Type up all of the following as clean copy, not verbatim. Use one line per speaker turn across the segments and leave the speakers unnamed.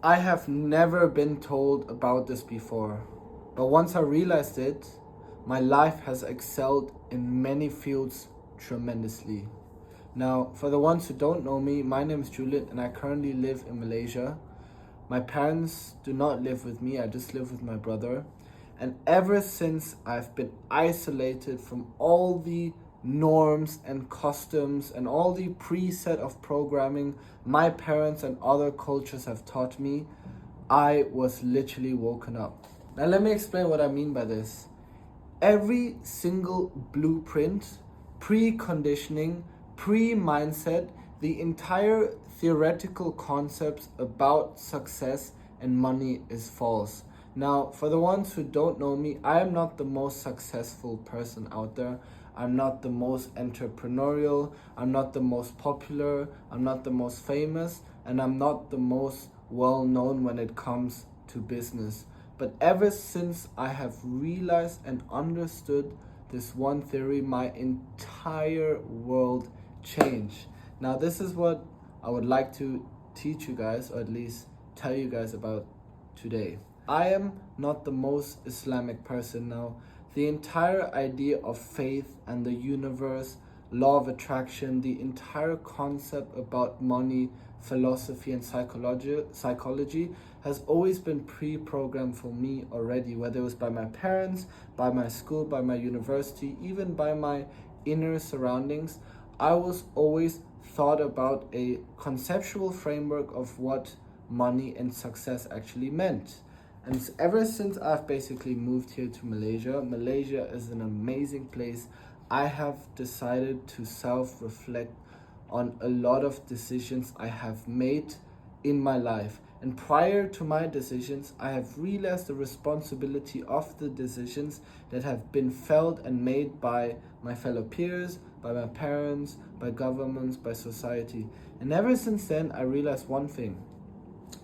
I have never been told about this before, but once I realized it, my life has excelled in many fields tremendously. Now, for the ones who don't know me, my name is Juliet and I currently live in Malaysia. My parents do not live with me, I just live with my brother. And ever since I've been isolated from all the norms and customs and all the preset of programming my parents and other cultures have taught me, I was literally woken up. Now, let me explain what I mean by this. Every single blueprint, preconditioning, pre-mindset, the entire theoretical concepts about success and money is false. Now, for the ones who don't know me, I am not the most successful person out there. I'm not the most entrepreneurial, I'm not the most popular, I'm not the most famous, and I'm not the most well known when it comes to business. But ever since I have realized and understood this one theory, my entire world changed. Now, this is what I would like to teach you guys, or at least tell you guys about today. I am not the most Islamic person now. The entire idea of faith and the universe, law of attraction, the entire concept about money, philosophy, and psychology has always been pre-programmed for me already, whether it was by my parents, by my school, by my university, even by my inner surroundings. I was always thought about a conceptual framework of what money and success actually meant. And ever since I've basically moved here to Malaysia, Malaysia is an amazing place. I have decided to self-reflect on a lot of decisions I have made in my life. And prior to my decisions, I have realized the responsibility of the decisions that have been felt and made by my fellow peers, by my parents, by governments, by society. And ever since then, I realized one thing.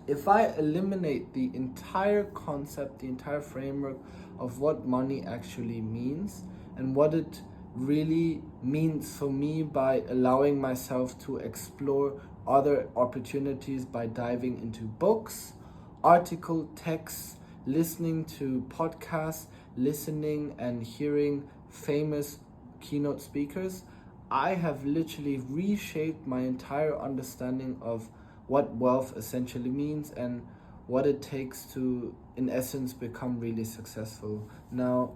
If I eliminate the entire concept, the entire framework of what money actually means and what it really means for me by allowing myself to explore other opportunities by diving into books, article texts, listening to podcasts, listening and hearing famous keynote speakers, I have literally reshaped my entire understanding of what wealth essentially means and what it takes to, in essence, become really successful. Now,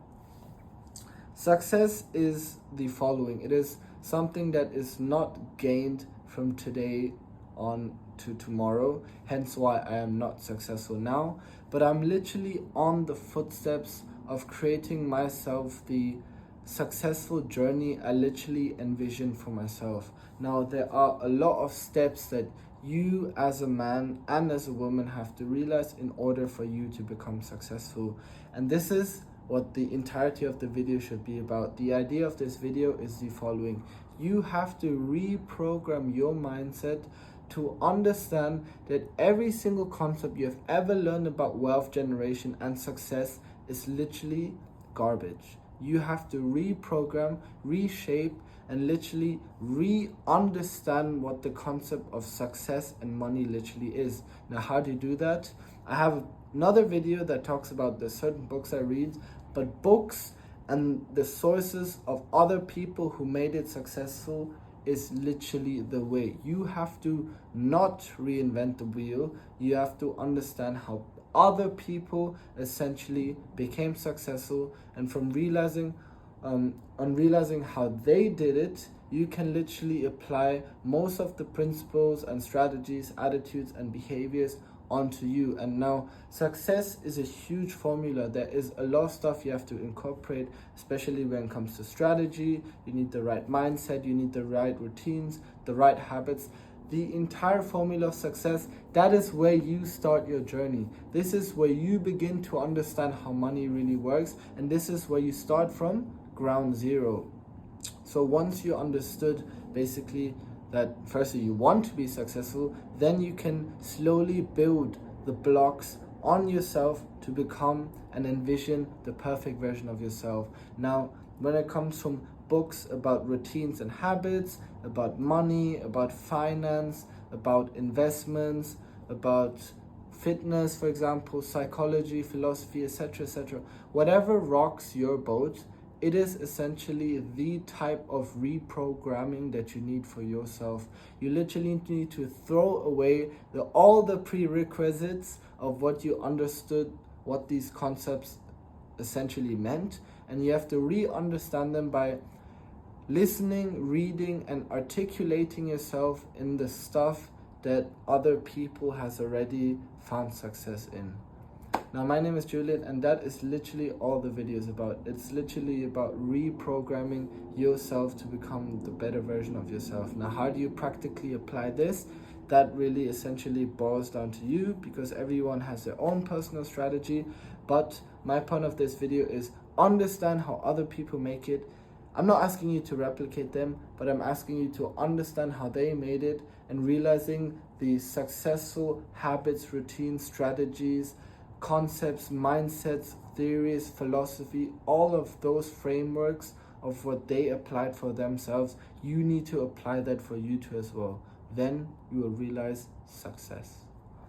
success is the following. It is something that is not gained from today on to tomorrow, hence why I am not successful now, but I'm literally on the footsteps of creating myself the successful journey I literally envision for myself. Now, there are a lot of steps that you as a man and as a woman have to realize in order for you to become successful. And this is what the entirety of the video should be about. The idea of this video is the following. You have to reprogram your mindset to understand that every single concept you have ever learned about wealth generation and success is literally garbage. You have to reprogram, reshape, and literally re-understand what the concept of success and money literally is. Now, how do you do that? I have another video that talks about the certain books I read, but books and the sources of other people who made it successful is literally the way. You have to not reinvent the wheel. You have to understand how other people essentially became successful, and from realizing how they did it, you can literally apply most of the principles and strategies, attitudes and behaviors onto you. And now, success is a huge formula. There is a lot of stuff you have to incorporate, especially when it comes to strategy. You need the right mindset, you need the right routines, the right habits. The entire formula of success, that is where you start your journey. This is where you begin to understand how money really works, and this is where you start from ground zero. So once you understood basically that firstly you want to be successful, then you can slowly build the blocks on yourself to become and envision the perfect version of yourself. Now, when it comes from books about routines and habits, about money, about finance, about investments, about fitness, for example, psychology, philosophy, etc., etc. Whatever rocks your boat, it is essentially the type of reprogramming that you need for yourself. You literally need to throw away all the prerequisites of what you understood, what these concepts essentially meant, and you have to re-understand them by listening, reading, and articulating yourself in the stuff that other people has already found success in. Now, my name is Julian, and that is literally all the video is about. It's literally about reprogramming yourself to become the better version of yourself. Now, how do you practically apply this? That really essentially boils down to you, because everyone has their own personal strategy. But my point of this video is understand how other people make it. I'm not asking you to replicate them, but I'm asking you to understand how they made it and realizing the successful habits, routines, strategies, concepts, mindsets, theories, philosophy, all of those frameworks of what they applied for themselves. You need to apply that for you too as well. Then you will realize success.